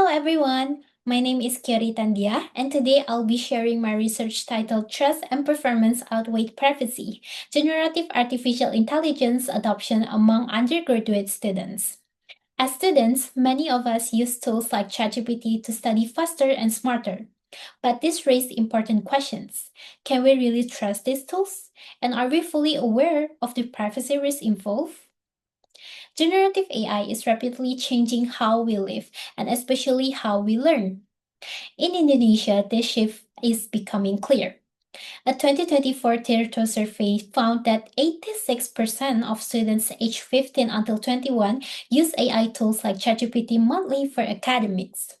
everyone. My name is Kyori Tandiah, and today I'll be sharing my research titled Trust and Performance Outweigh Privacy: Generative Artificial Intelligence Adoption Among Undergraduate Students. As students, many of us use tools like ChatGPT to study faster and smarter. But this raised important questions. Can we really trust these tools? And are we fully aware of the privacy risks involved? Generative AI is rapidly changing how we live and especially how we learn. In Indonesia, this shift is becoming clear. A 2024 Tirto survey found that 86% of students aged 15 until 21 use AI tools like ChatGPT monthly for academics.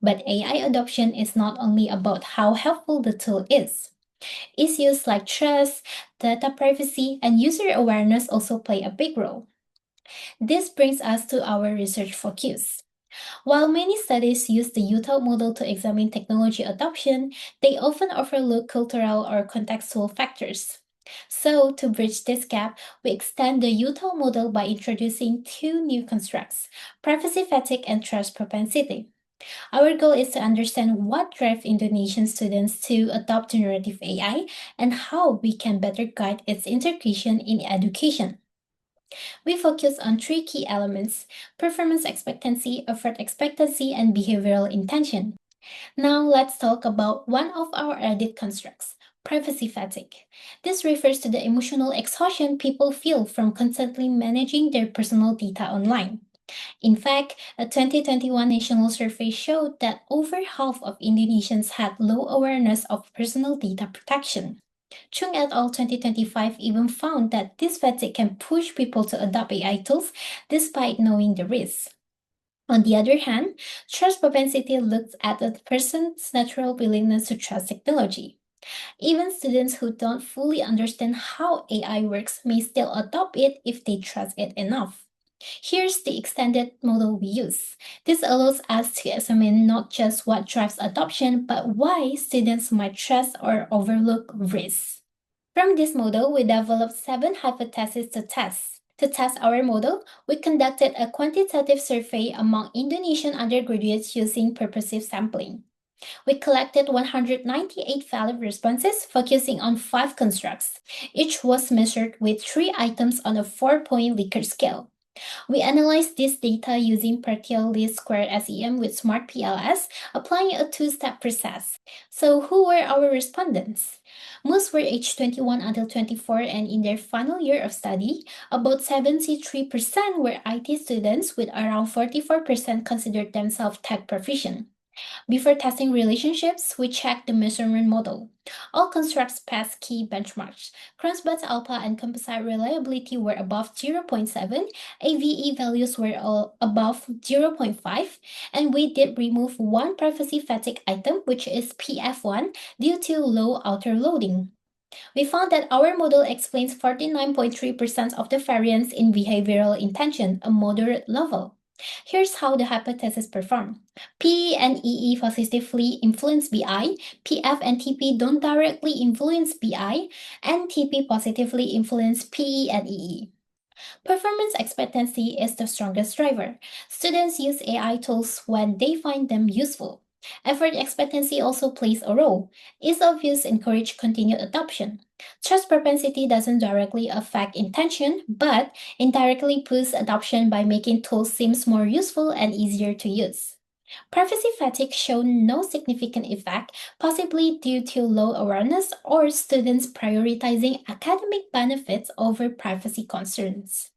But AI adoption is not only about how helpful the tool is. Issues like trust, data privacy, and user awareness also play a big role. This brings us to our research focus. While many studies use the Utah model to examine technology adoption, they often overlook cultural or contextual factors. So, to bridge this gap, we extend the Utah model by introducing two new constructs: privacy fatigue and trust propensity. Our goal is to understand what drives Indonesian students to adopt generative AI and how we can better guide its integration in education. We focus on three key elements: performance expectancy, effort expectancy, and behavioral intention. Now let's talk about one of our edit constructs: privacy fatigue. This refers to the emotional exhaustion people feel from constantly managing their personal data online. In fact, a 2021 national survey showed that over half of Indonesians had low awareness of personal data protection. Chung et al. 2025 even found that this fatigue can push people to adopt AI tools despite knowing the risks. On the other hand, trust propensity looks at a person's natural willingness to trust technology. Even students who don't fully understand how AI works may still adopt it if they trust it enough. Here's the extended model we use. This allows us to examine not just what drives adoption, but why students might trust or overlook risks. From this model, we developed 7 hypotheses to test. To test our model, we conducted a quantitative survey among Indonesian undergraduates using purposive sampling. We collected 198 valid responses, focusing on 5 constructs. Each was measured with 3 items on a 4-point Likert scale. We analyzed this data using partial least squared SEM with Smart PLS, applying a 2-step process. So, who were our respondents? Most were aged 21 until 24 and in their final year of study. About 73% were IT students, with around 44% considered themselves tech proficient. Before testing relationships, we checked the measurement model. All constructs passed key benchmarks. Crossbuds alpha and composite reliability were above 0.7, AVE values were all above 0.5, and we did remove one privacy fatigue item, which is PF1, due to low outer loading. We found that our model explains 49.3% of the variance in behavioral intention, a moderate level. Here's how the hypothesis performed. P and EE positively influence BI, PF and TP don't directly influence BI, and TP positively influence PE and EE. Performance expectancy is the strongest driver. Students use AI tools when they find them useful. Effort expectancy also plays a role. Ease of use encourages continued adoption. Trust propensity doesn't directly affect intention, but indirectly boosts adoption by making tools seem more useful and easier to use. Privacy fatigue showed no significant effect, possibly due to low awareness or students prioritizing academic benefits over privacy concerns.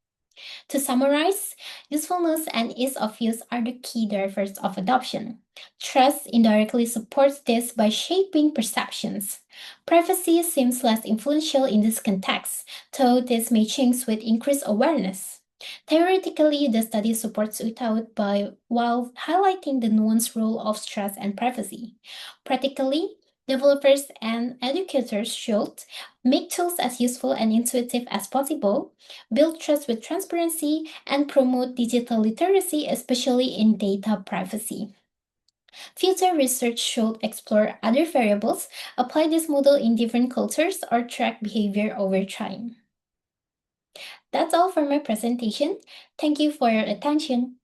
To summarize, usefulness and ease of use are the key drivers of adoption. Trust indirectly supports this by shaping perceptions. Privacy seems less influential in this context, though this may change with increased awareness. Theoretically, the study supports without by while highlighting the nuanced role of trust and privacy. Practically, developers and educators should make tools as useful and intuitive as possible, build trust with transparency, and promote digital literacy, especially in data privacy. Future research should explore other variables, apply this model in different cultures, or track behavior over time. That's all for my presentation. Thank you for your attention.